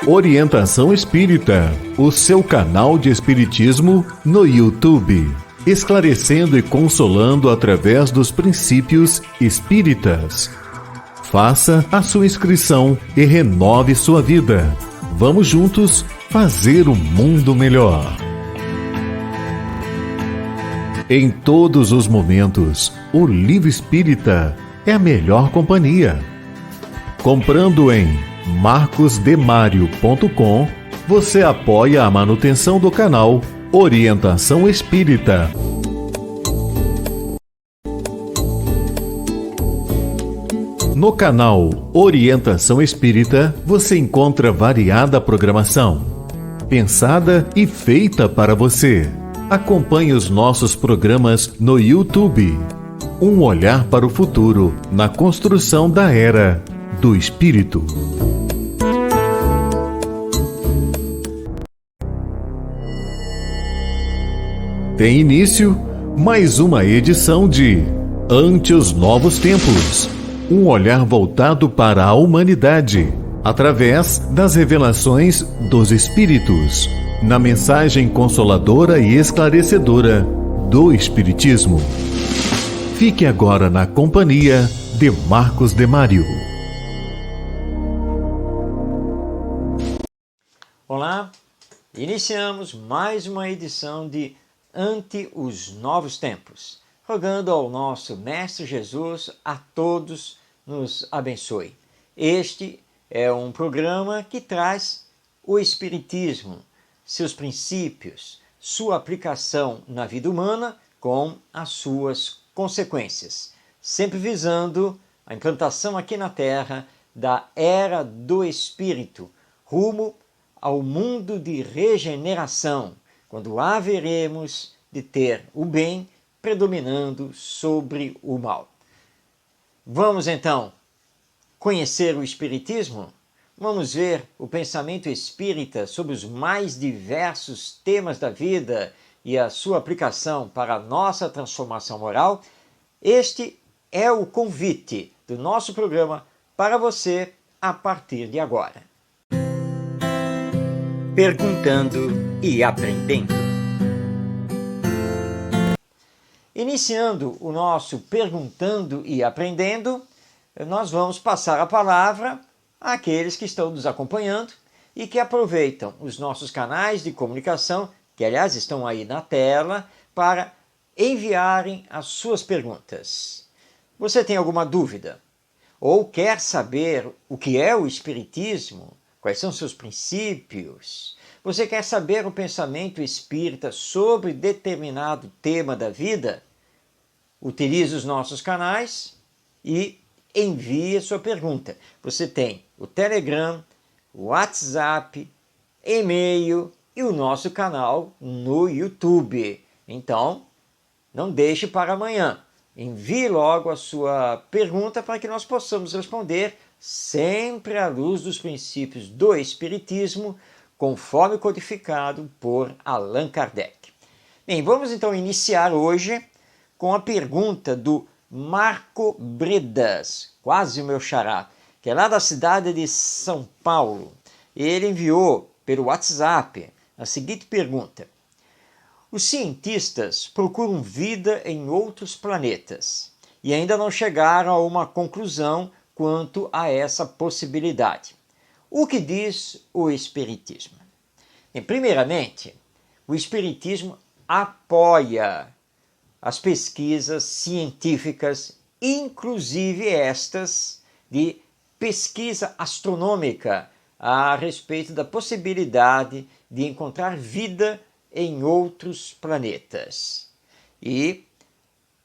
Orientação Espírita, o seu canal de espiritismo no YouTube, esclarecendo e consolando através dos princípios espíritas. Faça a sua inscrição e renove sua vida. Vamos juntos fazer o mundo melhor. Em todos os momentos, o Livro Espírita é a melhor companhia. Comprando em marcosdemario.com, você apoia a manutenção do canal Orientação Espírita. No canal Orientação Espírita, você encontra variada programação, pensada e feita para você. Acompanhe os nossos programas no YouTube. Um olhar para o futuro na construção da Era do Espírito. Tem início mais uma edição de Ante os Novos Tempos. Um olhar voltado para a humanidade, através das revelações dos Espíritos, na mensagem consoladora e esclarecedora do Espiritismo. Fique agora na companhia de Marcos Demário. Olá, iniciamos mais uma edição de Ante os Novos Tempos, rogando ao nosso Mestre Jesus a todos nos abençoe. Este é um programa que traz o Espiritismo, seus princípios, sua aplicação na vida humana com as suas consequências, sempre visando a implantação aqui na Terra da Era do Espírito, rumo ao mundo de regeneração, quando haveremos de ter o bem predominando sobre o mal. Vamos então conhecer o Espiritismo? Vamos ver o pensamento espírita sobre os mais diversos temas da vida e a sua aplicação para a nossa transformação moral? Este é o convite do nosso programa para você a partir de agora. Perguntando e aprendendo. Iniciando o nosso Perguntando e Aprendendo, nós vamos passar a palavra àqueles que estão nos acompanhando e que aproveitam os nossos canais de comunicação, que aliás estão aí na tela, para enviarem as suas perguntas. Você tem alguma dúvida? Ou quer saber o que é o Espiritismo? Quais são seus princípios? Você quer saber o pensamento espírita sobre determinado tema da vida? Utilize os nossos canais e envie a sua pergunta. Você tem o Telegram, o WhatsApp, e-mail e o nosso canal no YouTube. Então, não deixe para amanhã. Envie logo a sua pergunta para que nós possamos responder sempre à luz dos princípios do Espiritismo, conforme codificado por Allan Kardec. Bem, vamos então iniciar hoje com a pergunta do Marco Bredas, quase o meu xará, que é lá da cidade de São Paulo. Ele enviou pelo WhatsApp a seguinte pergunta: os cientistas procuram vida em outros planetas e ainda não chegaram a uma conclusão quanto a essa possibilidade. O que diz o Espiritismo? Bem, primeiramente, o Espiritismo apoia as pesquisas científicas, inclusive estas de pesquisa astronômica, a respeito da possibilidade de encontrar vida em outros planetas. E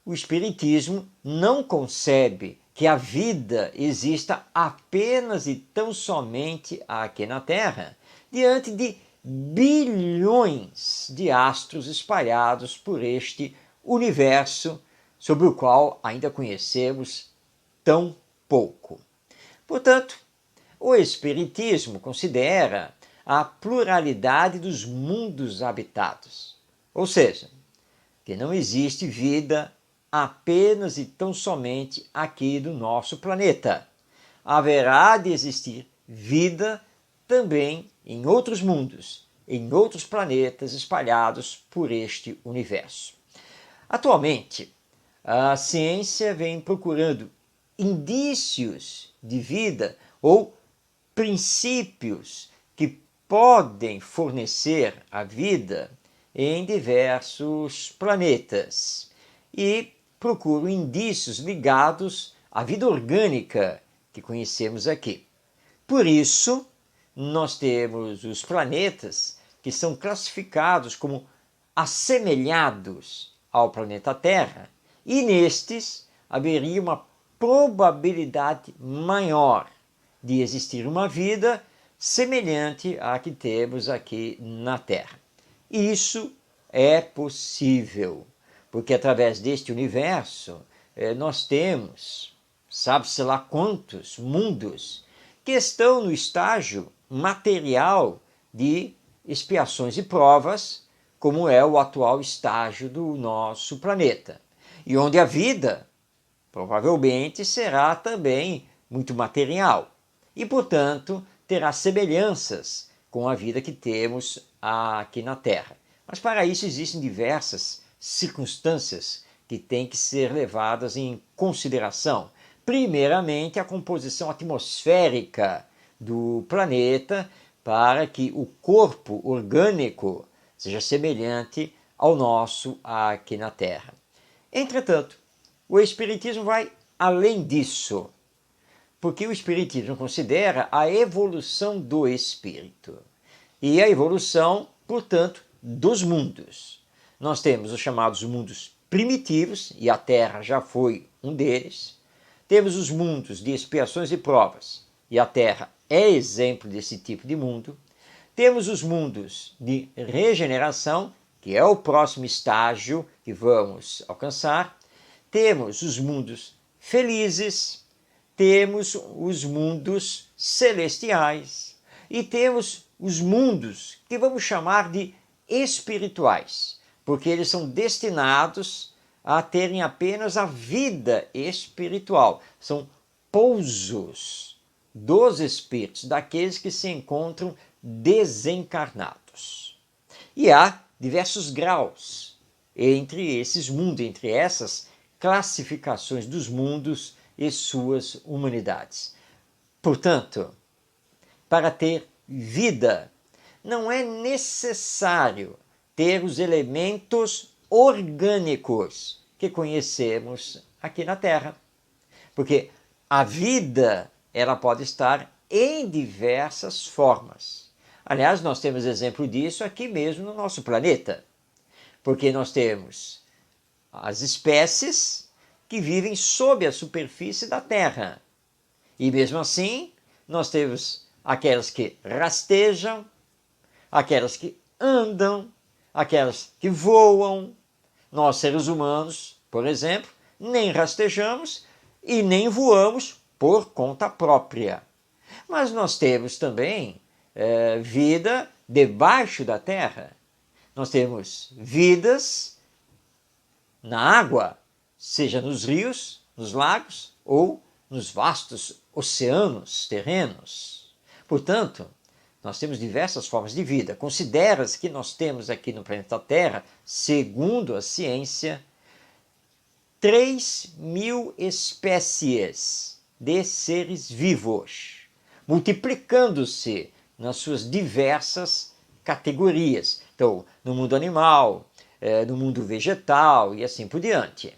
o Espiritismo não concebe que a vida exista apenas e tão somente aqui na Terra, diante de bilhões de astros espalhados por este universo, sobre o qual ainda conhecemos tão pouco. Portanto, o Espiritismo considera a pluralidade dos mundos habitados, ou seja, que não existe vida apenas e tão somente aqui do nosso planeta. Haverá de existir vida também em outros mundos, em outros planetas espalhados por este universo. Atualmente, a ciência vem procurando indícios de vida ou princípios que podem fornecer a vida em diversos planetas e procuram indícios ligados à vida orgânica que conhecemos aqui. Por isso, nós temos os planetas que são classificados como assemelhados ao planeta Terra, e nestes haveria uma probabilidade maior de existir uma vida semelhante à que temos aqui na Terra. Isso é possível, porque através deste universo nós temos, sabe-se lá quantos mundos que estão no estágio material de expiações e provas, como é o atual estágio do nosso planeta. E onde a vida provavelmente será também muito material e, portanto, terá semelhanças com a vida que temos aqui na Terra. Mas para isso existem diversas circunstâncias que têm que ser levadas em consideração. Primeiramente, a composição atmosférica do planeta para que o corpo orgânico seja semelhante ao nosso aqui na Terra. Entretanto, o Espiritismo vai além disso, porque o Espiritismo considera a evolução do espírito e a evolução, portanto, dos mundos. Nós temos os chamados mundos primitivos, e a Terra já foi um deles. Temos os mundos de expiações e provas, e a Terra é exemplo desse tipo de mundo. Temos os mundos de regeneração, que é o próximo estágio que vamos alcançar. Temos os mundos felizes, temos os mundos celestiais e temos os mundos que vamos chamar de espirituais, porque eles são destinados a terem apenas a vida espiritual. São pousos dos espíritos, daqueles que se encontram desencarnados. E há diversos graus entre esses mundos, entre essas classificações dos mundos e suas humanidades. Portanto, para ter vida, não é necessário ter os elementos orgânicos que conhecemos aqui na Terra, porque a vida ela pode estar em diversas formas. Aliás, nós temos exemplo disso aqui mesmo no nosso planeta, porque nós temos as espécies que vivem sob a superfície da Terra. E mesmo assim, nós temos aquelas que rastejam, aquelas que andam, aquelas que voam. Nós, seres humanos, por exemplo, nem rastejamos e nem voamos por conta própria. Mas nós temos também vida debaixo da terra. Nós temos vidas na água, seja nos rios, nos lagos ou nos vastos oceanos terrenos. Portanto, nós temos diversas formas de vida. Considera-se que nós temos aqui no planeta Terra, segundo a ciência, 3.000 espécies de seres vivos, multiplicando-se nas suas diversas categorias. Então, no mundo animal, no mundo vegetal e assim por diante.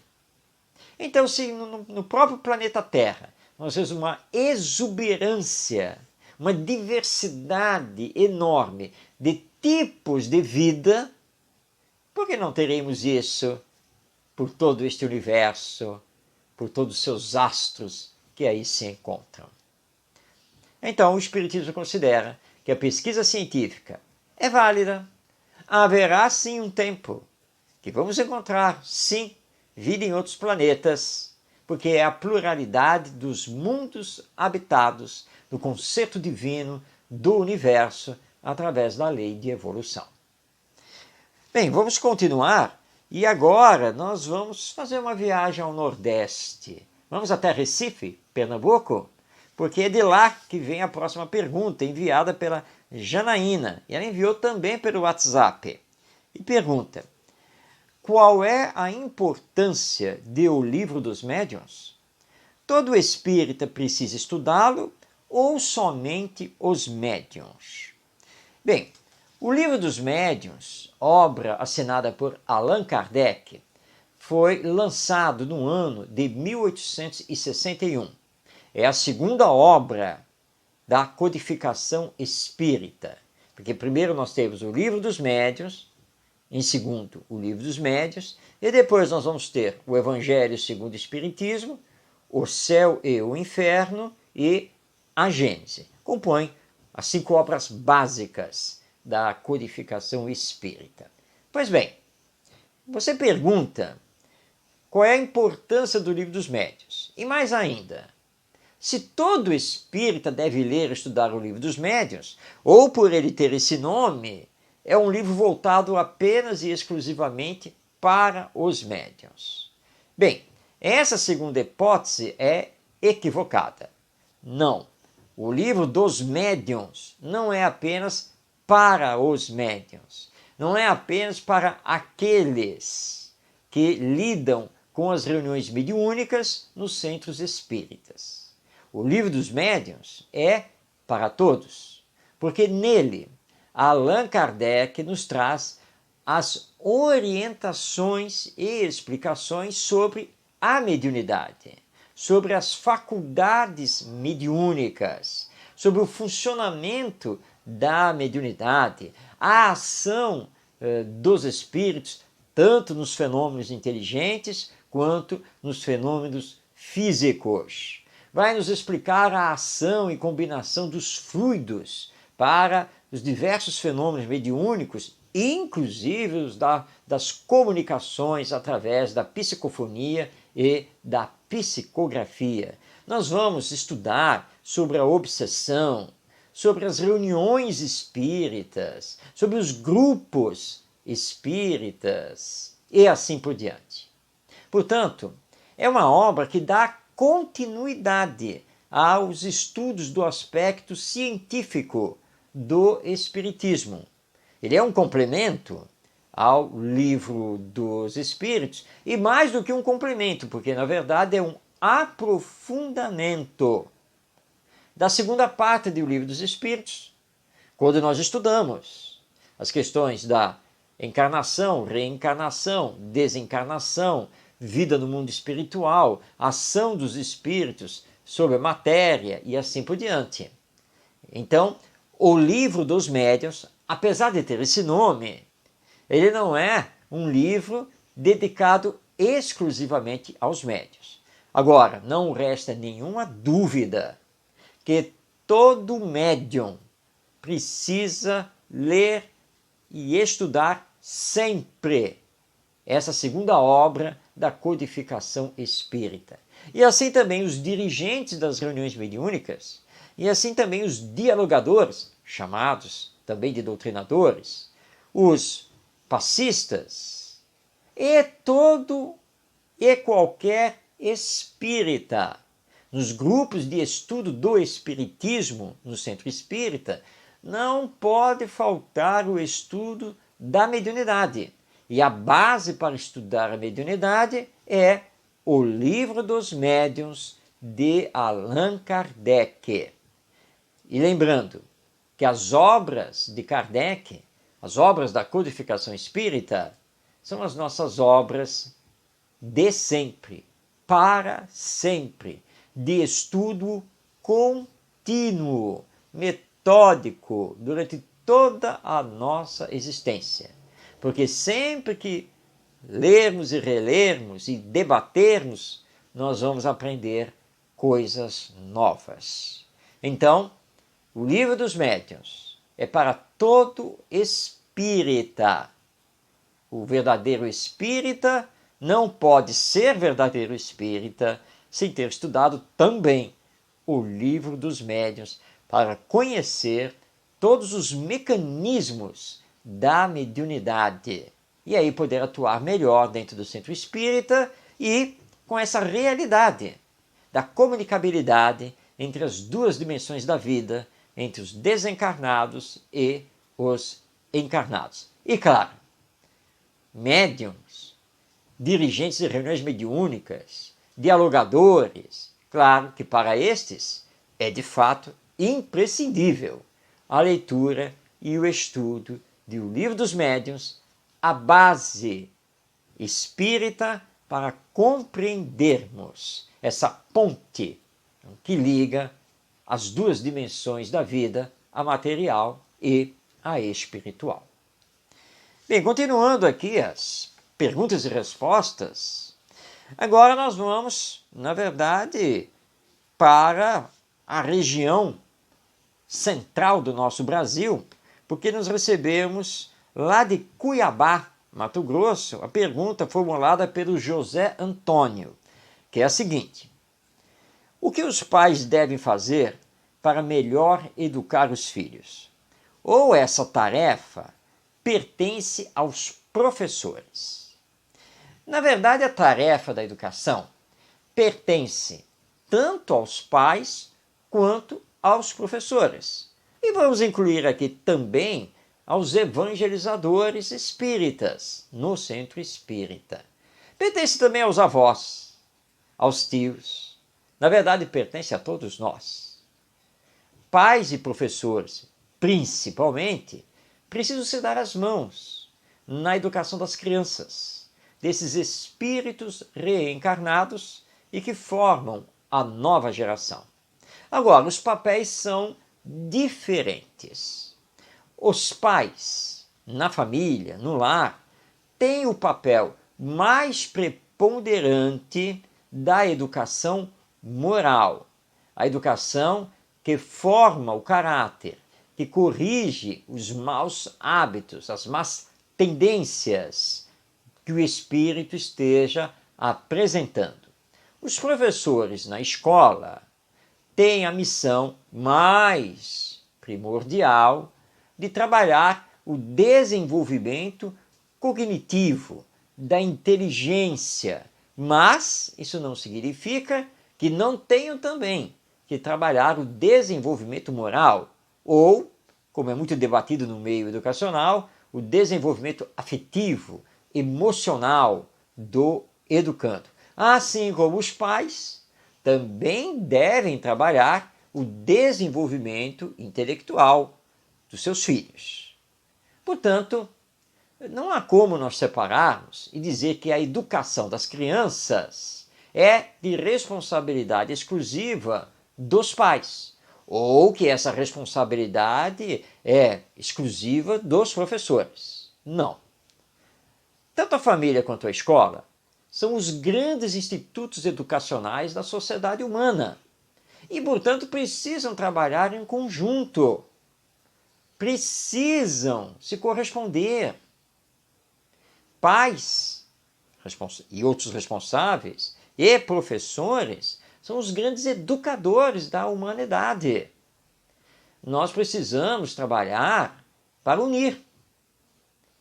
Então, se no próprio planeta Terra nós temos uma exuberância, uma diversidade enorme de tipos de vida, por que não teremos isso por todo este universo, por todos os seus astros que aí se encontram? Então, o Espiritismo considera que a pesquisa científica é válida. Haverá sim um tempo que vamos encontrar, sim, vida em outros planetas, porque é a pluralidade dos mundos habitados, do conceito divino do universo, através da lei de evolução. Bem, vamos continuar e agora nós vamos fazer uma viagem ao Nordeste. Vamos até Recife, Pernambuco, porque é de lá que vem a próxima pergunta, enviada pela Janaína. E ela enviou também pelo WhatsApp. E pergunta: qual é a importância de O Livro dos Médiuns? Todo espírita precisa estudá-lo ou somente os médiuns? Bem, O Livro dos Médiuns, obra assinada por Allan Kardec, foi lançado no ano de 1861. É a segunda obra da codificação espírita, porque primeiro nós temos o Livro dos Médiuns, em segundo o Livro dos Médiuns, e depois nós vamos ter o Evangelho segundo o Espiritismo, o Céu e o Inferno e a Gênese. Compõe as 5 obras básicas da codificação espírita. Pois bem, você pergunta qual é a importância do Livro dos Médiuns? E mais ainda, se todo espírita deve ler e estudar o Livro dos Médiuns, ou por ele ter esse nome, é um livro voltado apenas e exclusivamente para os médiuns. Bem, essa segunda hipótese é equivocada. Não, o Livro dos Médiuns não é apenas para os médiuns, não é apenas para aqueles que lidam com as reuniões mediúnicas nos centros espíritas. O Livro dos Médiuns é para todos, porque nele Allan Kardec nos traz as orientações e explicações sobre a mediunidade, sobre as faculdades mediúnicas, sobre o funcionamento da mediunidade, a ação dos espíritos, tanto nos fenômenos inteligentes quanto nos fenômenos físicos. Vai nos explicar a ação e combinação dos fluidos para os diversos fenômenos mediúnicos, inclusive os das comunicações através da psicofonia e da psicografia. Nós vamos estudar sobre a obsessão, sobre as reuniões espíritas, sobre os grupos espíritas e assim por diante. Portanto, é uma obra que dá continuidade aos estudos do aspecto científico do Espiritismo. Ele é um complemento ao Livro dos Espíritos, e mais do que um complemento, porque na verdade é um aprofundamento da segunda parte do Livro dos Espíritos, quando nós estudamos as questões da encarnação, reencarnação, desencarnação, vida no mundo espiritual, ação dos espíritos sobre a matéria e assim por diante. Então, o Livro dos Médiuns, apesar de ter esse nome, ele não é um livro dedicado exclusivamente aos médiuns. Agora, não resta nenhuma dúvida que todo médium precisa ler e estudar sempre essa segunda obra da codificação espírita. E assim também os dirigentes das reuniões mediúnicas, e assim também os dialogadores, chamados também de doutrinadores, os passistas, e todo e qualquer espírita. Nos grupos de estudo do espiritismo, no centro espírita, não pode faltar o estudo da mediunidade. E a base para estudar a mediunidade é o Livro dos Médiuns de Allan Kardec. E lembrando que as obras de Kardec, as obras da codificação espírita, são as nossas obras de sempre, para sempre, de estudo contínuo, metódico, durante toda a nossa existência. Porque sempre que lermos e relermos e debatermos, nós vamos aprender coisas novas. Então, o Livro dos Médiuns é para todo espírita. O verdadeiro espírita não pode ser verdadeiro espírita sem ter estudado também o Livro dos Médiuns para conhecer todos os mecanismos da mediunidade e aí poder atuar melhor dentro do centro espírita e com essa realidade da comunicabilidade entre as duas dimensões da vida, entre os desencarnados e os encarnados. E claro, médiums, dirigentes de reuniões mediúnicas, dialogadores, claro que para estes é de fato imprescindível a leitura e o estudo do Livro dos Médiuns, a base espírita para compreendermos essa ponte que liga as duas dimensões da vida, a material e a espiritual. Bem, continuando aqui as perguntas e respostas, agora nós vamos, na verdade, para a região central do nosso Brasil, porque nós recebemos lá de Cuiabá, Mato Grosso, a pergunta formulada pelo José Antônio, que é a seguinte: o que os pais devem fazer para melhor educar os filhos? Ou essa tarefa pertence aos professores? Na verdade, a tarefa da educação pertence tanto aos pais quanto aos professores. E vamos incluir aqui também aos evangelizadores espíritas no centro espírita. Pertence também aos avós, aos tios. Na verdade, pertence a todos nós. Pais e professores, principalmente, precisam se dar as mãos na educação das crianças, desses espíritos reencarnados e que formam a nova geração. Agora, os papéis são diferentes. Os pais, na família, no lar, têm o papel mais preponderante da educação moral, a educação que forma o caráter, que corrige os maus hábitos, as más tendências que o espírito esteja apresentando. Os professores na escola têm a missão mais primordial de trabalhar o desenvolvimento cognitivo, da inteligência, mas isso não significa que não tenham também que trabalhar o desenvolvimento moral ou, como é muito debatido no meio educacional, o desenvolvimento afetivo, emocional do educando. Assim como os pais também devem trabalhar o desenvolvimento intelectual dos seus filhos. Portanto, não há como nós separarmos e dizer que a educação das crianças é de responsabilidade exclusiva dos pais, ou que essa responsabilidade é exclusiva dos professores. Não. Tanto a família quanto a escola são os grandes institutos educacionais da sociedade humana e, portanto, precisam trabalhar em conjunto, precisam se corresponder. Pais e outros responsáveis e professores são os grandes educadores da humanidade. Nós precisamos trabalhar para unir,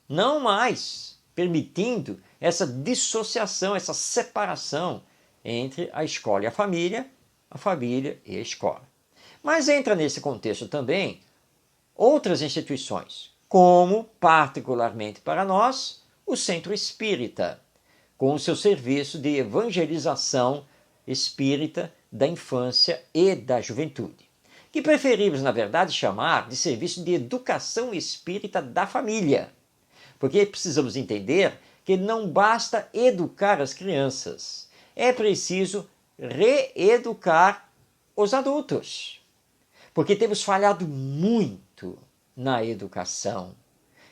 não mais permitindo essa dissociação, essa separação entre a escola e a família e a escola. Mas entra nesse contexto também outras instituições, como, particularmente para nós, o Centro Espírita, com o seu serviço de evangelização espírita da infância e da juventude, que preferimos, na verdade, chamar de serviço de educação espírita da família, porque precisamos entender que não basta educar as crianças, é preciso reeducar os adultos, porque temos falhado muito na educação,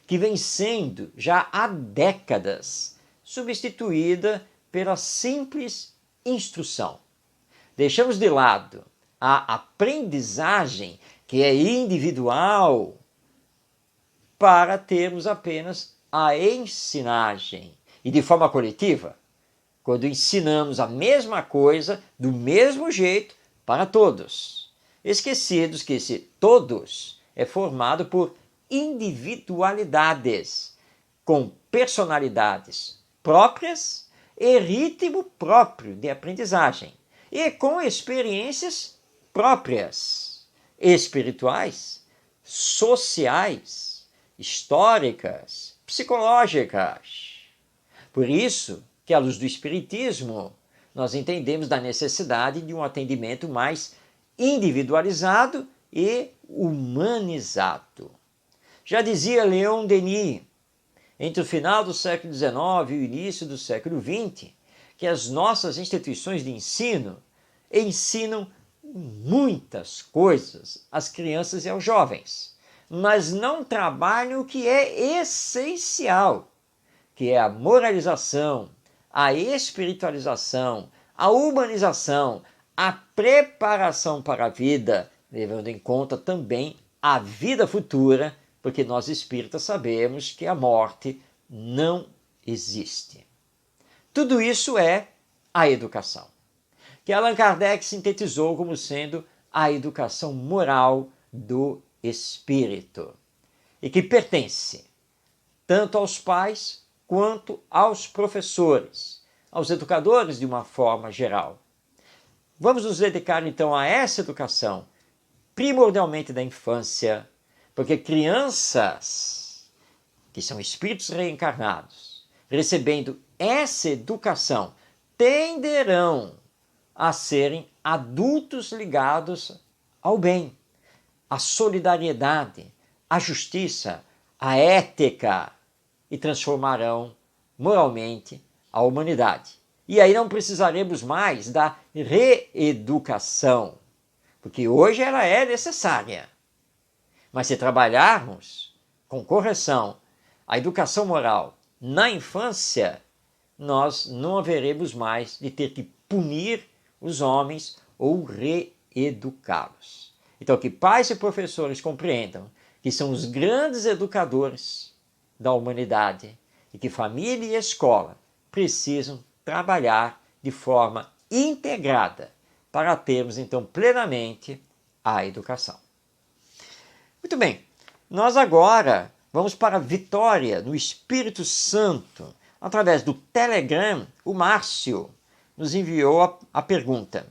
que vem sendo já há décadas substituída pela simples instrução. Deixamos de lado a aprendizagem que é individual para termos apenas a ensinagem. E de forma coletiva, quando ensinamos a mesma coisa do mesmo jeito para todos, esquecidos que esse todos é formado por individualidades, com personalidades próprias e ritmo próprio de aprendizagem, e com experiências próprias, espirituais, sociais, históricas, psicológicas. Por isso que, à luz do Espiritismo, nós entendemos da necessidade de um atendimento mais individualizado e humanizado. Já dizia Leon Denis, entre o final do século XIX e o início do século XX, que as nossas instituições de ensino ensinam muitas coisas às crianças e aos jovens, mas não trabalham o que é essencial, que é a moralização, a espiritualização, a humanização, a preparação para a vida, levando em conta também a vida futura, porque nós espíritas sabemos que a morte não existe. Tudo isso é a educação, que Allan Kardec sintetizou como sendo a educação moral do espírito, e que pertence tanto aos pais quanto aos professores, aos educadores de uma forma geral. Vamos nos dedicar então a essa educação, primordialmente da infância, porque crianças, que são espíritos reencarnados, recebendo essa educação, tenderão a serem adultos ligados ao bem, à solidariedade, à justiça, à ética, e transformarão moralmente a humanidade. E aí não precisaremos mais da reeducação, porque hoje ela é necessária. Mas se trabalharmos com correção a educação moral na infância, nós não haveremos mais de ter que punir os homens ou reeducá-los. Então, que pais e professores compreendam que são os grandes educadores da humanidade e que família e escola precisam trabalhar de forma integrada para termos, então, plenamente a educação. Muito bem, nós agora vamos para a Vitória no Espírito Santo. Através do Telegram, o Márcio nos enviou a pergunta: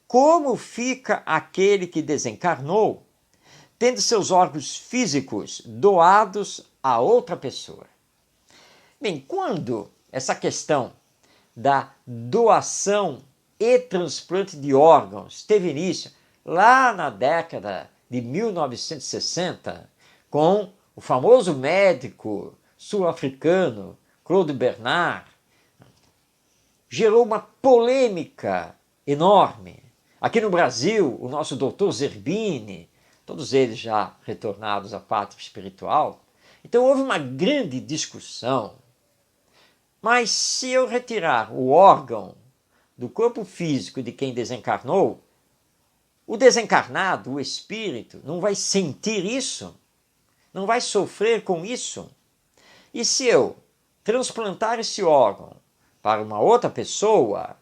como fica aquele que desencarnou, tendo seus órgãos físicos doados a outra pessoa? Bem, quando essa questão da doação e transplante de órgãos teve início lá na década de 1960, com o famoso médico sul-africano Claude Bernard, gerou uma polêmica enorme. Aqui no Brasil, o nosso doutor Zerbini, todos eles já retornados à pátria espiritual. Então houve uma grande discussão. Mas se eu retirar o órgão do corpo físico de quem desencarnou, o desencarnado, o espírito, não vai sentir isso? Não vai sofrer com isso? E se eu transplantar esse órgão para uma outra pessoa,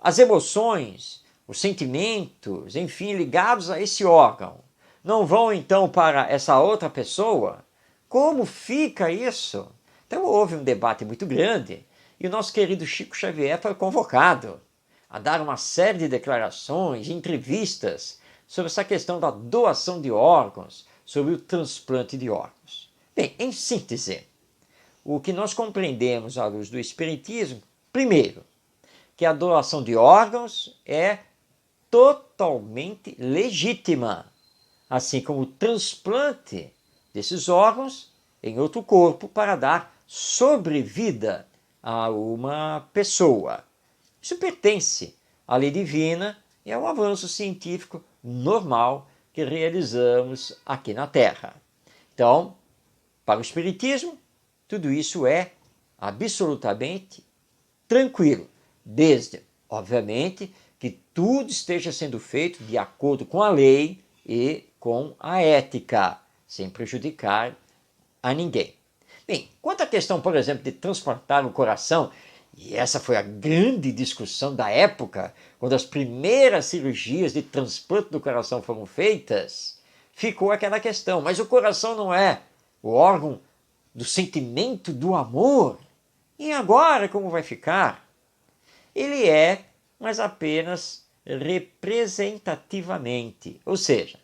as emoções, os sentimentos, enfim, ligados a esse órgão, não vão então para essa outra pessoa? Como fica isso? Então houve um debate muito grande e o nosso querido Chico Xavier foi convocado a dar uma série de declarações, entrevistas sobre essa questão da doação de órgãos, sobre o transplante de órgãos. Bem, em síntese, o que nós compreendemos à luz do Espiritismo, primeiro, que a doação de órgãos é totalmente legítima, assim como o transplante desses órgãos em outro corpo para dar sobrevida a uma pessoa. Isso pertence à lei divina e ao avanço científico normal que realizamos aqui na Terra. Então, para o Espiritismo, tudo isso é absolutamente tranquilo, desde, obviamente, que tudo esteja sendo feito de acordo com a lei e com a ética, sem prejudicar a ninguém. Bem, quanto à questão, por exemplo, de transplantar o coração, e essa foi a grande discussão da época, quando as primeiras cirurgias de transplante do coração foram feitas, ficou aquela questão, mas o coração não é o órgão do sentimento do amor? E agora como vai ficar? Ele é, mas apenas representativamente, ou seja,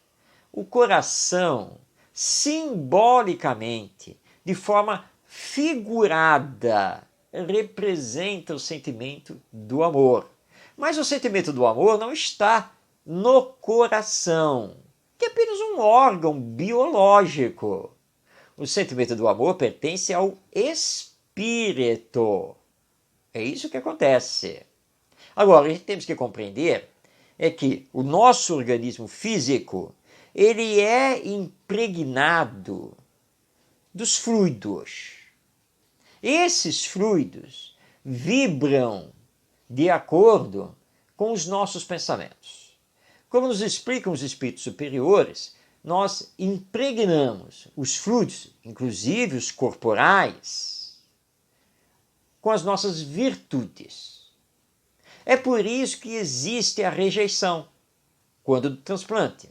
o coração simbolicamente, de forma figurada, representa o sentimento do amor. Mas o sentimento do amor não está no coração, que é apenas um órgão biológico. O sentimento do amor pertence ao espírito. É isso que acontece. Agora, o que temos que compreender é que o nosso organismo físico, ele é impregnado dos fluidos. Esses fluidos vibram de acordo com os nossos pensamentos. Como nos explicam os espíritos superiores, nós impregnamos os fluidos, inclusive os corporais, com as nossas virtudes. É por isso que existe a rejeição quando do transplante,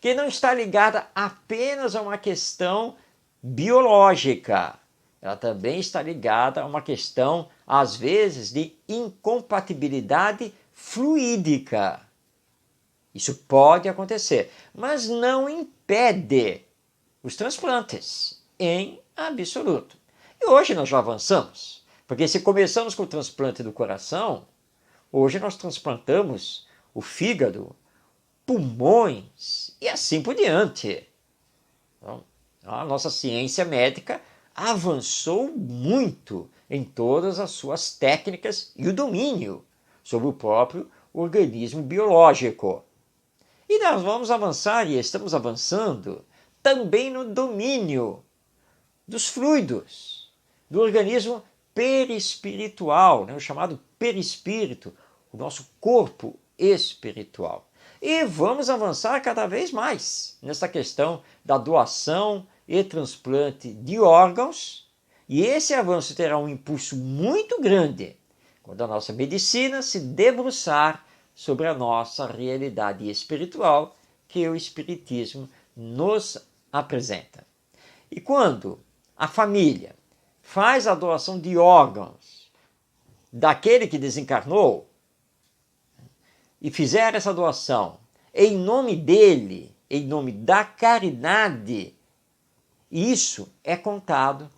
que não está ligada apenas a uma questão biológica, ela também está ligada a uma questão, às vezes, de incompatibilidade fluídica. Isso pode acontecer, mas não impede os transplantes, em absoluto. E hoje nós já avançamos, porque se começamos com o transplante do coração, hoje nós transplantamos o fígado, pulmões e assim por diante. Então, a nossa ciência médica avançou muito em todas as suas técnicas e o domínio sobre o próprio organismo biológico. E nós vamos avançar, e estamos avançando, também no domínio dos fluidos, do organismo perispiritual, o chamado perispírito, o nosso corpo espiritual. E vamos avançar cada vez mais nessa questão da doação e transplante de órgãos, e esse avanço terá um impulso muito grande quando a nossa medicina se debruçar sobre a nossa realidade espiritual que o Espiritismo nos apresenta. E quando a família faz a doação de órgãos daquele que desencarnou e fizer essa doação em nome dele, em nome da caridade, isso é contado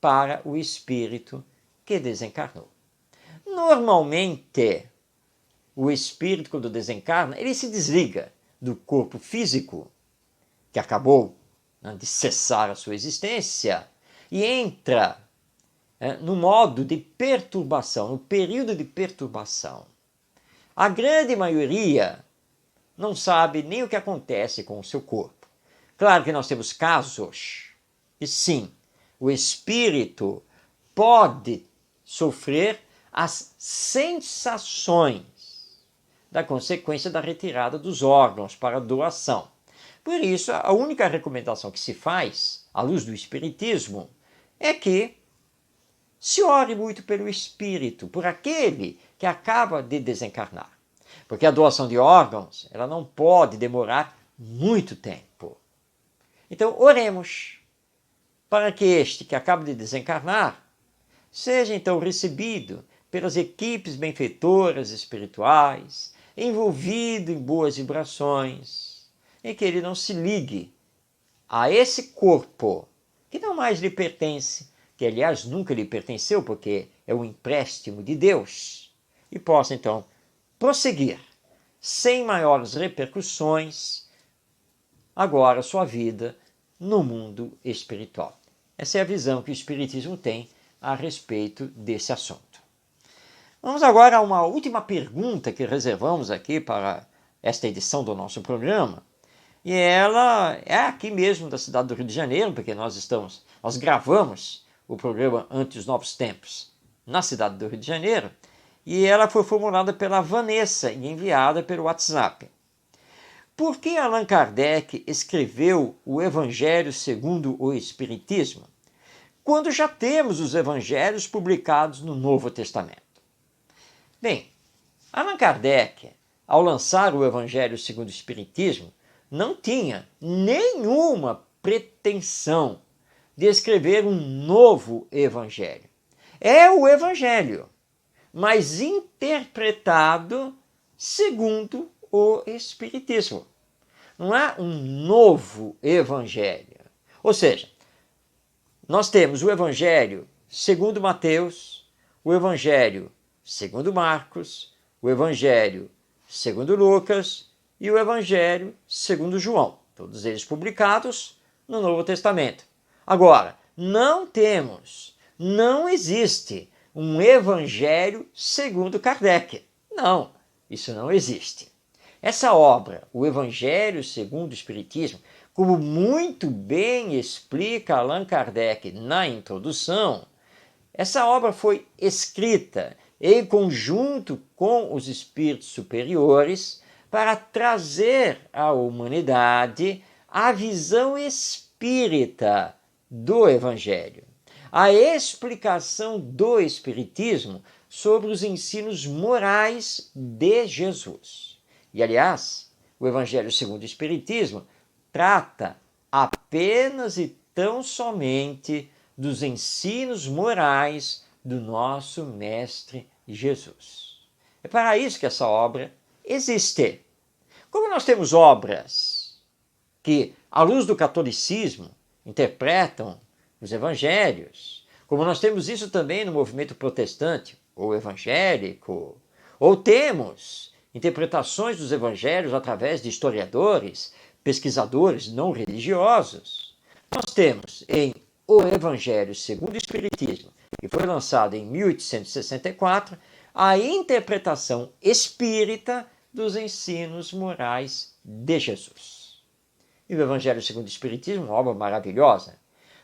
para o espírito que desencarnou. Normalmente, o espírito, quando desencarna, ele se desliga do corpo físico, que acabou de cessar a sua existência, e entra no modo de perturbação, no período de perturbação. A grande maioria não sabe nem o que acontece com o seu corpo. Claro que nós temos casos, e sim, o espírito pode sofrer as sensações da consequência da retirada dos órgãos para doação. Por isso, a única recomendação que se faz, à luz do Espiritismo, é que se ore muito pelo espírito, por aquele que acaba de desencarnar. Porque a doação de órgãos, ela não pode demorar muito tempo. Então, oremos para que este que acaba de desencarnar seja então recebido pelas equipes benfeitoras espirituais, envolvido em boas vibrações, e que ele não se ligue a esse corpo que não mais lhe pertence, que aliás nunca lhe pertenceu, porque é um empréstimo de Deus, e possa então prosseguir sem maiores repercussões agora sua vida no mundo espiritual. Essa é a visão que o Espiritismo tem a respeito desse assunto. Vamos agora a uma última pergunta que reservamos aqui para esta edição do nosso programa, e ela é aqui mesmo da cidade do Rio de Janeiro, porque nós gravamos o programa Ante os Novos Tempos na cidade do Rio de Janeiro, e ela foi formulada pela Vanessa e enviada pelo WhatsApp. Por que Allan Kardec escreveu o Evangelho segundo o Espiritismo, quando já temos os evangelhos publicados no Novo Testamento? Bem, Allan Kardec, ao lançar o Evangelho segundo o Espiritismo, não tinha nenhuma pretensão de escrever um novo evangelho. É o evangelho, mas interpretado segundo o Espiritismo. Não é um novo Evangelho. Ou seja, nós temos o Evangelho segundo Mateus, o Evangelho segundo Marcos, o Evangelho segundo Lucas e o Evangelho segundo João. Todos eles publicados no Novo Testamento. Agora, não existe um Evangelho segundo Kardec. Não, isso não existe. Essa obra, o Evangelho segundo o Espiritismo, como muito bem explica Allan Kardec na introdução, essa obra foi escrita em conjunto com os espíritos superiores para trazer à humanidade a visão espírita do Evangelho, a explicação do Espiritismo sobre os ensinos morais de Jesus. E, aliás, o Evangelho segundo o Espiritismo trata apenas e tão somente dos ensinos morais do nosso Mestre Jesus. É para isso que essa obra existe. Como nós temos obras que, à luz do catolicismo, interpretam os evangelhos, como nós temos isso também no movimento protestante ou evangélico, ou temos interpretações dos evangelhos através de historiadores, pesquisadores não religiosos, nós temos em O Evangelho segundo o Espiritismo, que foi lançado em 1864, a interpretação espírita dos ensinos morais de Jesus. E o Evangelho segundo o Espiritismo é uma obra maravilhosa,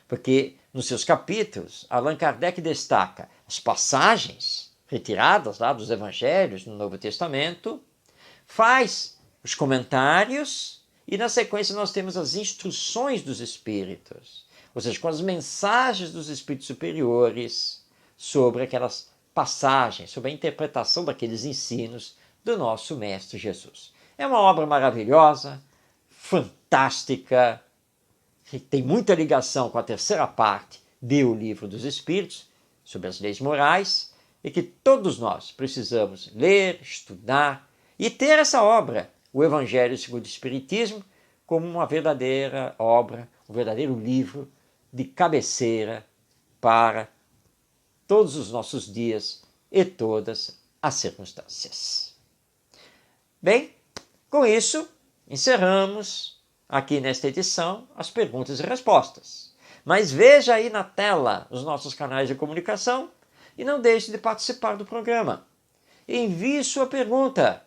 porque nos seus capítulos, Allan Kardec destaca as passagens retiradas lá dos Evangelhos no Novo Testamento, faz os comentários e na sequência nós temos as instruções dos Espíritos, ou seja, com as mensagens dos Espíritos superiores sobre aquelas passagens, sobre a interpretação daqueles ensinos do nosso Mestre Jesus. É uma obra maravilhosa, fantástica, que tem muita ligação com a terceira parte do Livro dos Espíritos, sobre as leis morais, e que todos nós precisamos ler, estudar e ter essa obra, o Evangelho segundo o Espiritismo, como uma verdadeira obra, um verdadeiro livro de cabeceira para todos os nossos dias e todas as circunstâncias. Bem, com isso, encerramos aqui nesta edição as perguntas e respostas. Mas veja aí na tela os nossos canais de comunicação e não deixe de participar do programa. Envie sua pergunta,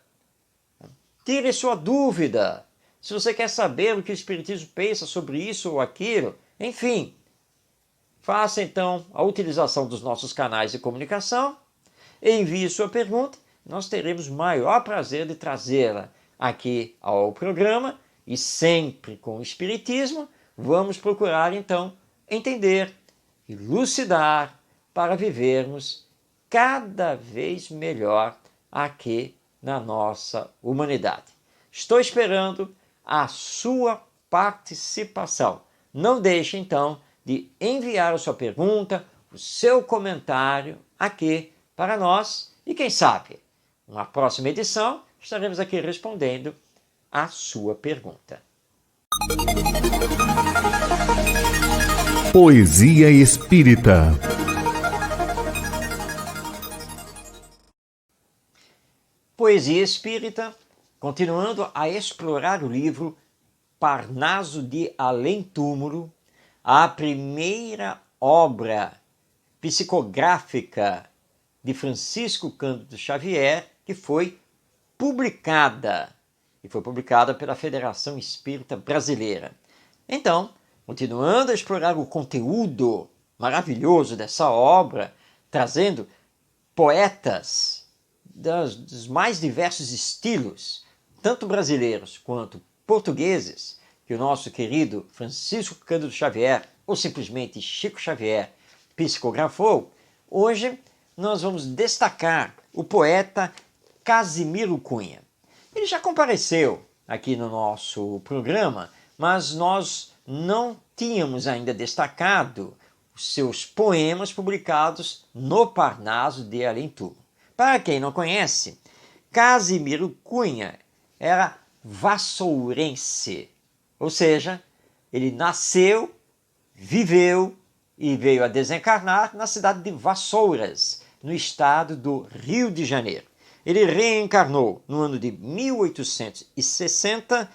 tire sua dúvida. Se você quer saber o que o Espiritismo pensa sobre isso ou aquilo, enfim, faça então a utilização dos nossos canais de comunicação, envie sua pergunta, nós teremos o maior prazer de trazê-la aqui ao programa e sempre com o Espiritismo vamos procurar então entender, elucidar para vivermos cada vez melhor aqui na nossa humanidade. Estou esperando a sua participação. Não deixe então de enviar a sua pergunta, o seu comentário aqui para nós e quem sabe, numa próxima edição, estaremos aqui respondendo a sua pergunta. Poesia Espírita. Poesia Espírita, continuando a explorar o livro Parnaso de Além-Túmulo, a primeira obra psicográfica de Francisco Cândido Xavier, que foi publicada, pela Federação Espírita Brasileira. Então, continuando a explorar o conteúdo maravilhoso dessa obra, trazendo poetas dos mais diversos estilos, tanto brasileiros quanto portugueses, que o nosso querido Francisco Cândido Xavier, ou simplesmente Chico Xavier, psicografou, hoje nós vamos destacar o poeta Casimiro Cunha. Ele já compareceu aqui no nosso programa, mas nós não tínhamos ainda destacado os seus poemas publicados no Parnaso de Além-Túmulo. Para quem não conhece, Casimiro Cunha era vassourense, ou seja, ele nasceu, viveu e veio a desencarnar na cidade de Vassouras, no estado do Rio de Janeiro. Ele reencarnou no ano de 1860,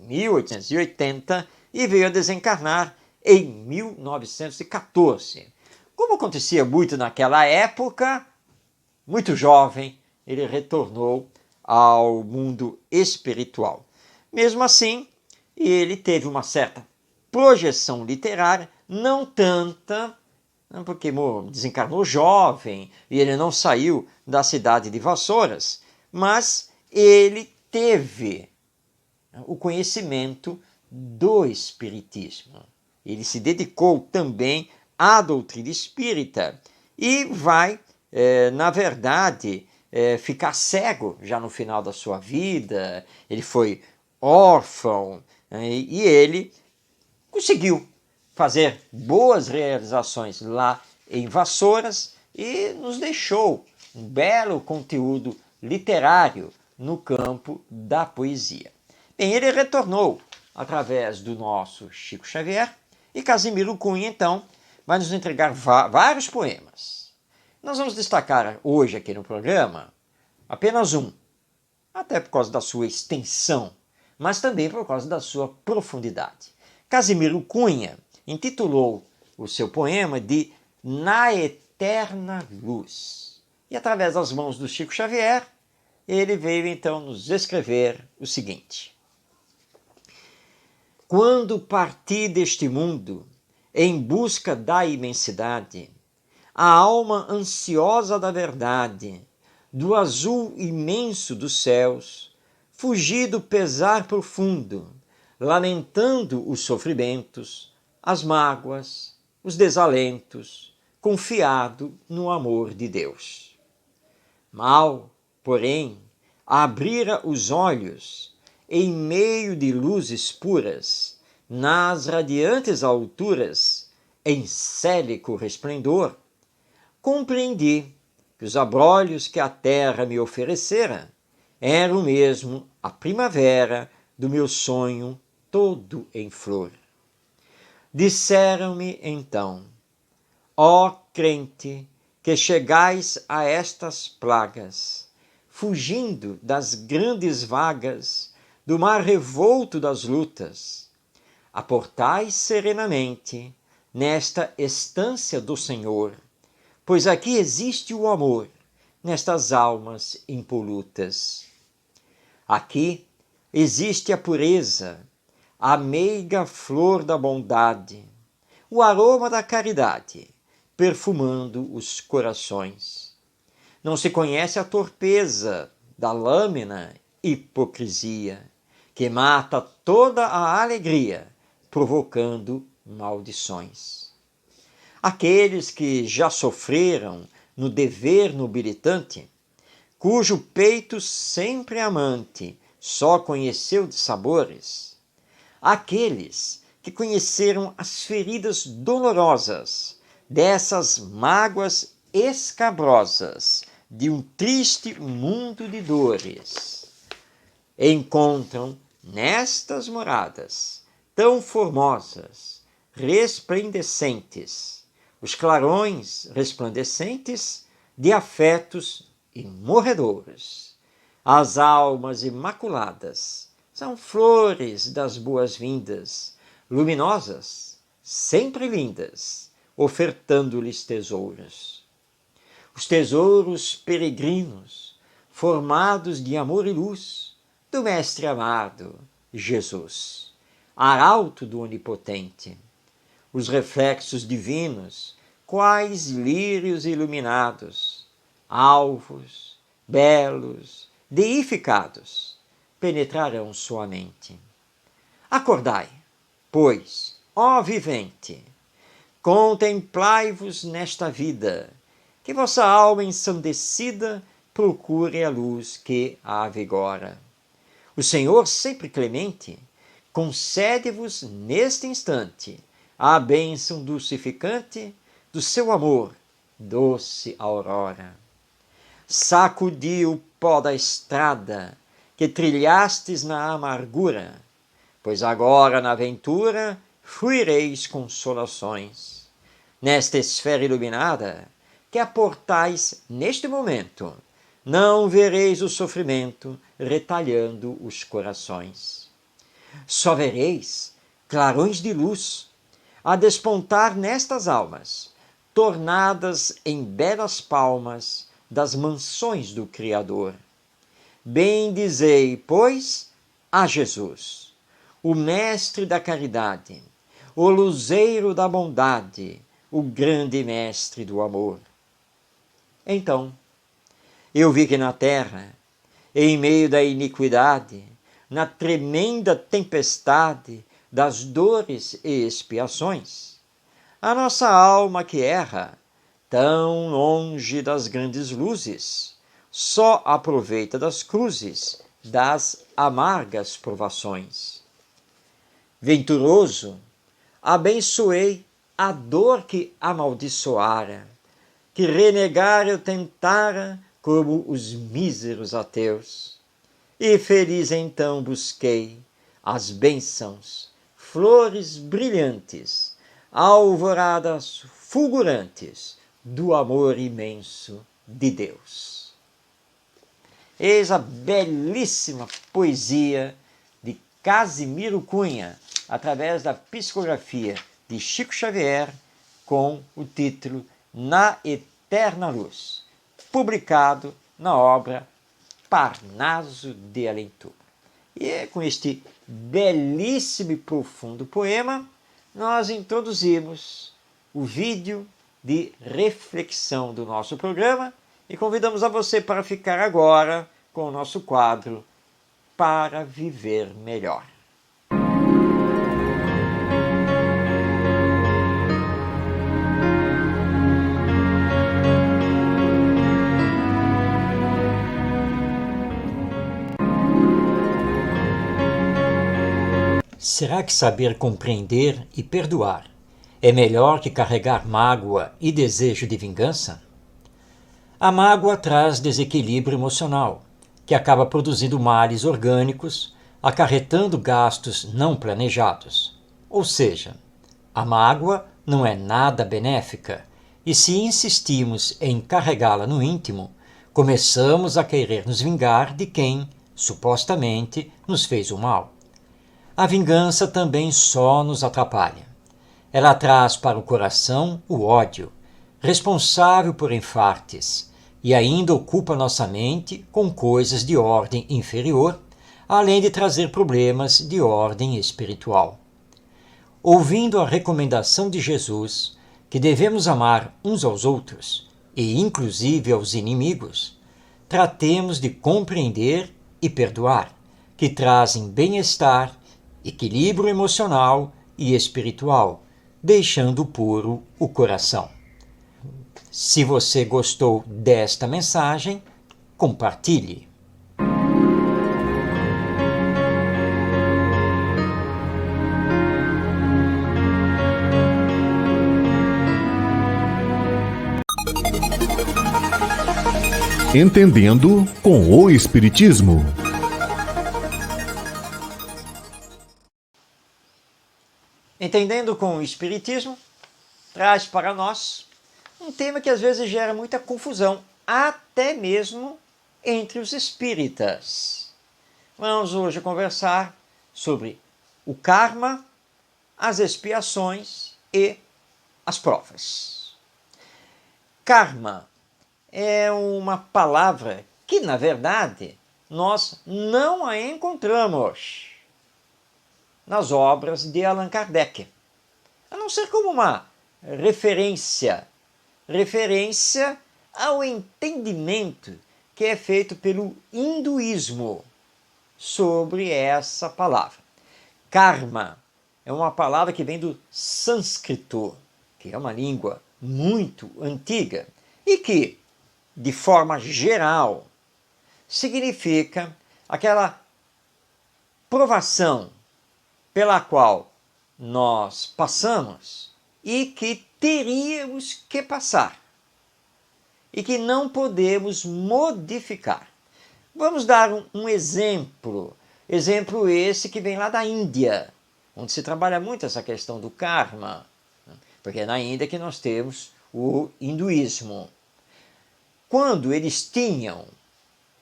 1880, e veio a desencarnar em 1914. Como acontecia muito naquela época, muito jovem, ele retornou ao mundo espiritual. Mesmo assim, ele teve uma certa projeção literária, não tanta, porque desencarnou jovem e ele não saiu da cidade de Vassouras, mas ele teve o conhecimento do Espiritismo. Ele se dedicou também à doutrina espírita e vai, na verdade, ficar cego já no final da sua vida. Ele foi órfão, e ele conseguiu fazer boas realizações lá em Vassouras e nos deixou um belo conteúdo literário no campo da poesia. Bem, ele retornou através do nosso Chico Xavier e Casimiro Cunha, então, vai nos entregar vários poemas. Nós vamos destacar hoje aqui no programa apenas um, até por causa da sua extensão, mas também por causa da sua profundidade. Casimiro Cunha intitulou o seu poema de Na Eterna Luz. E através das mãos do Chico Xavier, ele veio então nos escrever o seguinte: Quando parti deste mundo, em busca da imensidade, a alma ansiosa da verdade, do azul imenso dos céus, fugi do pesar profundo, lamentando os sofrimentos, as mágoas, os desalentos, confiado no amor de Deus. Mal, porém, abrira os olhos, em meio de luzes puras, nas radiantes alturas, em célico resplendor, compreendi que os abrolhos que a terra me oferecera eram mesmo a primavera do meu sonho todo em flor. Disseram-me então: ó crente, que chegais a estas plagas, fugindo das grandes vagas do mar revolto das lutas, aportais serenamente nesta estância do Senhor, pois aqui existe o amor nestas almas impolutas. Aqui existe a pureza, a meiga flor da bondade, o aroma da caridade, perfumando os corações. Não se conhece a torpeza da lâmina hipocrisia, que mata toda a alegria, provocando maldições. Aqueles que já sofreram no dever nobilitante, cujo peito sempre amante só conheceu de sabores, aqueles que conheceram as feridas dolorosas dessas mágoas escabrosas de um triste mundo de dores, encontram nestas moradas tão formosas, resplandecentes, os clarões resplandecentes de afetos imorredouros. As almas imaculadas são flores das boas-vindas, luminosas, sempre lindas, ofertando-lhes tesouros. Os tesouros peregrinos, formados de amor e luz, do Mestre amado, Jesus, arauto do Onipotente. Os reflexos divinos, quais lírios iluminados, alvos, belos, deificados, penetrarão sua mente. Acordai, pois, ó vivente, contemplai-vos nesta vida, que vossa alma ensandecida procure a luz que a avigora. O Senhor, sempre clemente, concede-vos neste instante a bênção dulcificante do seu amor, doce aurora. Sacudi o pó da estrada que trilhastes na amargura, pois agora na aventura fruireis consolações. Nesta esfera iluminada que aportais neste momento, não vereis o sofrimento retalhando os corações. Só vereis clarões de luz a despontar nestas almas, tornadas em belas palmas das mansões do Criador. Bendizei, pois, a Jesus, o Mestre da caridade, o luzeiro da bondade, o grande Mestre do amor. Então, eu vi que na terra, em meio da iniquidade, na tremenda tempestade das dores e expiações, a nossa alma que erra, tão longe das grandes luzes, só aproveita das cruzes, das amargas provações. Venturoso, abençoei a dor que amaldiçoara, que renegar eu tentara como os míseros ateus. E feliz então busquei as bênçãos, flores brilhantes, alvoradas fulgurantes do amor imenso de Deus. Eis a belíssima poesia de Casimiro Cunha, através da psicografia de Chico Xavier, com o título Na Eterna Luz, publicado na obra Parnaso de Além-Túmulo. E com este belíssimo e profundo poema, nós introduzimos o vídeo de reflexão do nosso programa e convidamos a você para ficar agora com o nosso quadro Para Viver Melhor. Será que saber compreender e perdoar é melhor que carregar mágoa e desejo de vingança? A mágoa traz desequilíbrio emocional, que acaba produzindo males orgânicos, acarretando gastos não planejados. Ou seja, a mágoa não é nada benéfica, e se insistimos em carregá-la no íntimo, começamos a querer nos vingar de quem, supostamente, nos fez o mal. A vingança também só nos atrapalha. Ela traz para o coração o ódio, responsável por infartes, e ainda ocupa nossa mente com coisas de ordem inferior, além de trazer problemas de ordem espiritual. Ouvindo a recomendação de Jesus, que devemos amar uns aos outros, e inclusive aos inimigos, tratemos de compreender e perdoar, que trazem bem-estar, equilíbrio emocional e espiritual, deixando puro o coração. Se você gostou desta mensagem, compartilhe. Entendendo com o Espiritismo. Entendendo com o Espiritismo traz para nós um tema que às vezes gera muita confusão, até mesmo entre os espíritas. Vamos hoje conversar sobre o karma, as expiações e as provas. Karma é uma palavra que, na verdade, nós não a encontramos nas obras de Allan Kardec, a não ser como uma referência ao entendimento que é feito pelo hinduísmo sobre essa palavra. Karma é uma palavra que vem do sânscrito, que é uma língua muito antiga e que, de forma geral, significa aquela provação pela qual nós passamos e que teríamos que passar. e que não podemos modificar. Vamos dar um exemplo. Exemplo esse que vem lá da Índia, onde se trabalha muito essa questão do karma, porque é na Índia que nós temos o hinduísmo. Quando eles tinham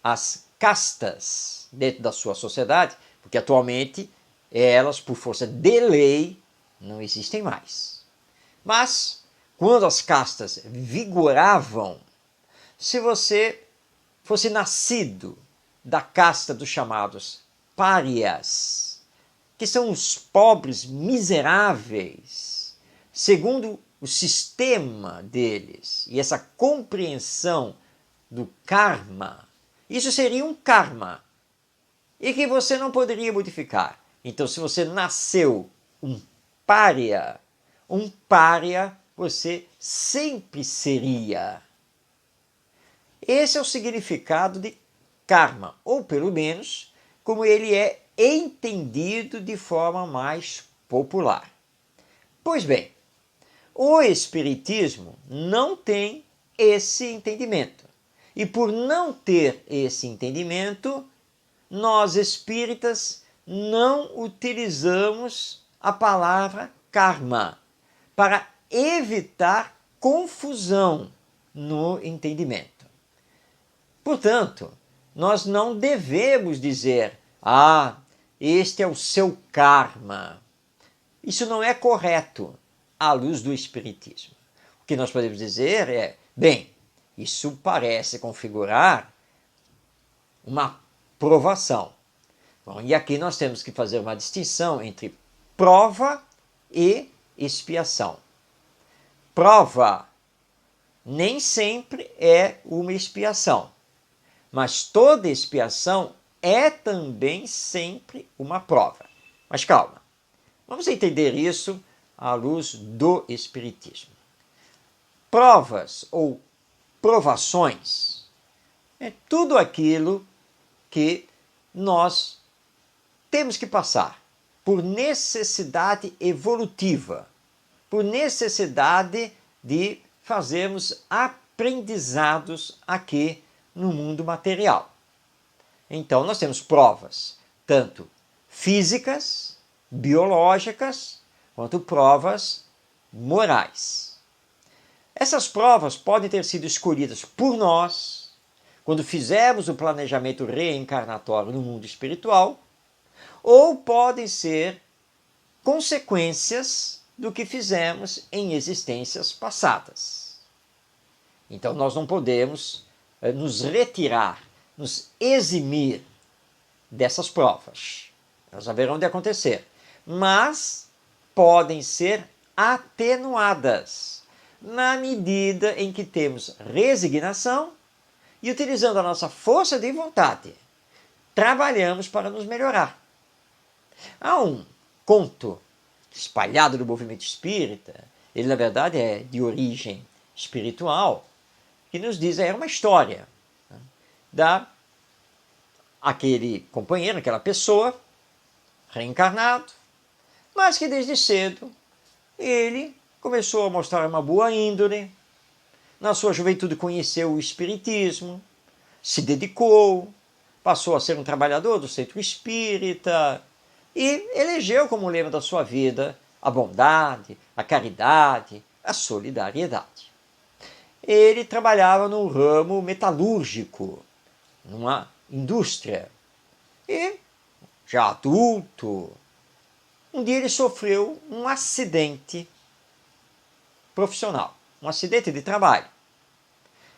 as castas dentro da sua sociedade, porque atualmente elas, por força de lei, não existem mais. Mas, quando as castas vigoravam, se você fosse nascido da casta dos chamados párias, que são os pobres miseráveis, segundo o sistema deles e essa compreensão do karma, isso seria um karma e que você não poderia modificar. Então, se você nasceu um pária você sempre seria. Esse é o significado de karma, ou pelo menos como ele é entendido de forma mais popular. Pois bem, o Espiritismo não tem esse entendimento. E por não ter esse entendimento, nós espíritas não utilizamos a palavra karma para evitar confusão no entendimento. Portanto, nós não devemos dizer, este é o seu karma. Isso não é correto à luz do Espiritismo. O que nós podemos dizer é, bem, isso parece configurar uma provação. Bom, e aqui nós temos que fazer uma distinção entre prova e expiação. Prova nem sempre é uma expiação, mas toda expiação é também sempre uma prova. Mas calma, vamos entender isso à luz do Espiritismo. Provas ou provações é tudo aquilo que nós temos que passar por necessidade evolutiva, por necessidade de fazermos aprendizados aqui no mundo material. Então, nós temos provas, tanto físicas, biológicas, quanto provas morais. Essas provas podem ter sido escolhidas por nós, quando fizemos o planejamento reencarnatório no mundo espiritual, ou podem ser consequências do que fizemos em existências passadas. Então, nós não podemos nos retirar, nos eximir dessas provas. Elas haverão de acontecer, mas podem ser atenuadas na medida em que temos resignação e, utilizando a nossa força de vontade, trabalhamos para nos melhorar. Há um conto espalhado do movimento espírita, ele na verdade é de origem espiritual, que nos diz, é uma história aquele companheiro, aquela pessoa, reencarnado, mas que desde cedo ele começou a mostrar uma boa índole, na sua juventude conheceu o espiritismo, se dedicou, passou a ser um trabalhador do centro espírita e elegeu como lema da sua vida a bondade, a caridade, a solidariedade. Ele trabalhava no ramo metalúrgico, numa indústria. E, já adulto, um dia ele sofreu um acidente profissional, um acidente de trabalho.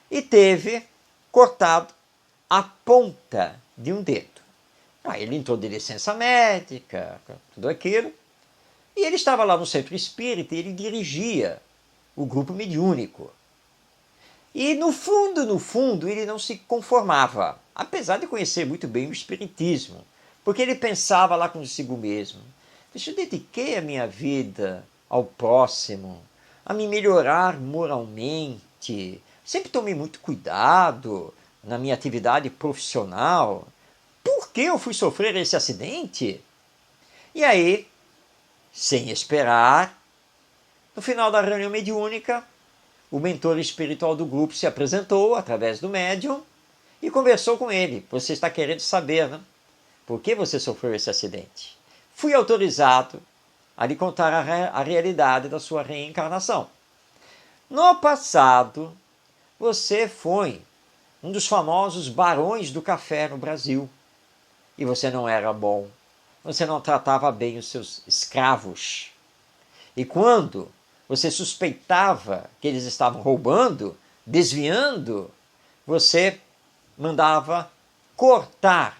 E teve cortado a ponta de um dedo. Aí ele entrou de licença médica, tudo aquilo. E ele estava lá no centro espírita e ele dirigia o grupo mediúnico. E no fundo, ele não se conformava, apesar de conhecer muito bem o espiritismo, porque ele pensava lá consigo mesmo, eu dediquei a minha vida ao próximo, a me melhorar moralmente, sempre tomei muito cuidado na minha atividade profissional, por que eu fui sofrer esse acidente? E aí, sem esperar, no final da reunião mediúnica, o mentor espiritual do grupo se apresentou através do médium e conversou com ele. Você está querendo saber, né? Por que você sofreu esse acidente? Fui autorizado a lhe contar a realidade da sua reencarnação. No passado, você foi um dos famosos barões do café no Brasil. E você não era bom. Você não tratava bem os seus escravos. E quando você suspeitava que eles estavam roubando, desviando, você mandava cortar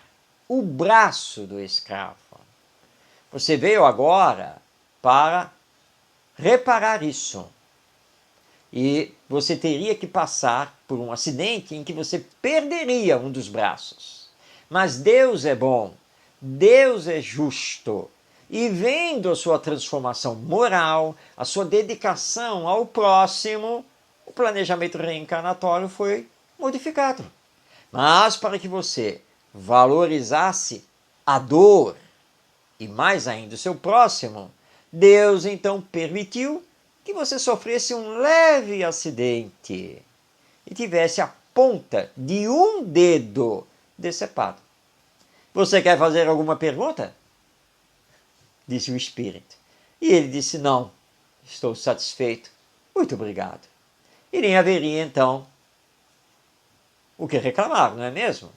o braço do escravo. Você veio agora para reparar isso. E você teria que passar por um acidente em que você perderia um dos braços. Mas Deus é bom, Deus é justo. E vendo a sua transformação moral, a sua dedicação ao próximo, o planejamento reencarnatório foi modificado. Mas para que você valorizasse a dor e mais ainda o seu próximo, Deus então permitiu que você sofresse um leve acidente e tivesse a ponta de um dedo decepado. Você quer fazer alguma pergunta? Disse o espírito. E ele disse: não, estou satisfeito, muito obrigado. E nem haveria então o que reclamar, não é mesmo?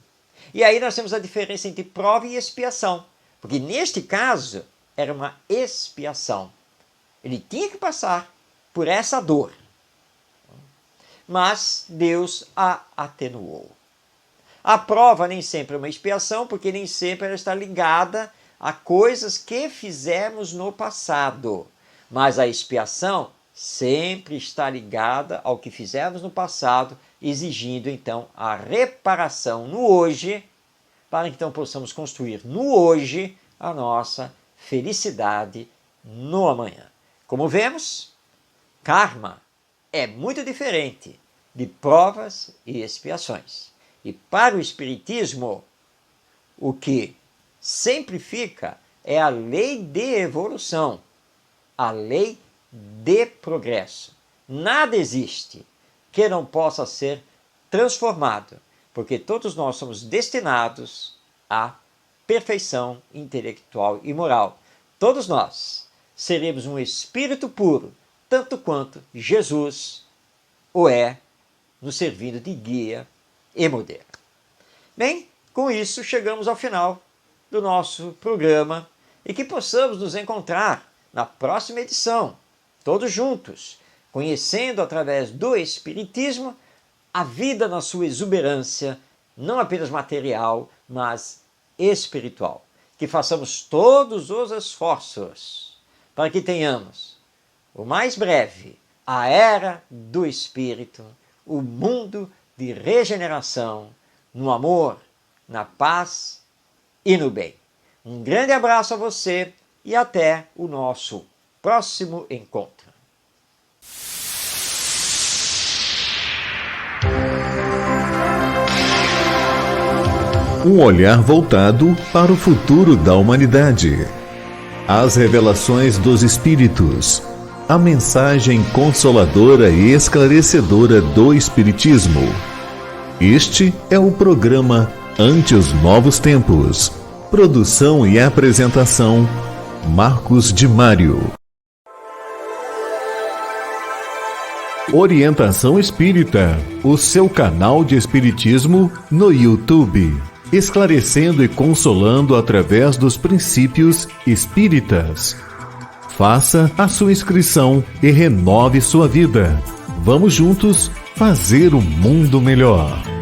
E aí nós temos a diferença entre prova e expiação, porque neste caso era uma expiação. Ele tinha que passar por essa dor, mas Deus a atenuou. A prova nem sempre é uma expiação, porque nem sempre ela está ligada a coisas que fizemos no passado. Mas a expiação sempre está ligada ao que fizemos no passado, exigindo então a reparação no hoje, para que então possamos construir no hoje a nossa felicidade no amanhã. Como vemos, karma é muito diferente de provas e expiações. E para o Espiritismo, o que sempre fica é a lei de evolução, a lei de progresso. Nada existe que não possa ser transformado, porque todos nós somos destinados à perfeição intelectual e moral. Todos nós seremos um espírito puro, tanto quanto Jesus o é, nos servindo de guia e modelo. Bem, com isso chegamos ao final do nosso programa e que possamos nos encontrar na próxima edição, todos juntos, conhecendo através do Espiritismo a vida na sua exuberância, não apenas material, mas espiritual. Que façamos todos os esforços para que tenhamos o mais breve a era do Espírito, o mundo de regeneração, no amor, na paz e no bem. Um grande abraço a você e até o nosso próximo encontro. Um olhar voltado para o futuro da humanidade. As revelações dos Espíritos. A mensagem consoladora e esclarecedora do Espiritismo. Este é o programa Ante os Novos Tempos. Produção e apresentação, Marcos de Mário. Orientação Espírita, o seu canal de Espiritismo no YouTube. Esclarecendo e consolando através dos princípios espíritas. Faça a sua inscrição e renove sua vida. Vamos juntos fazer um mundo melhor.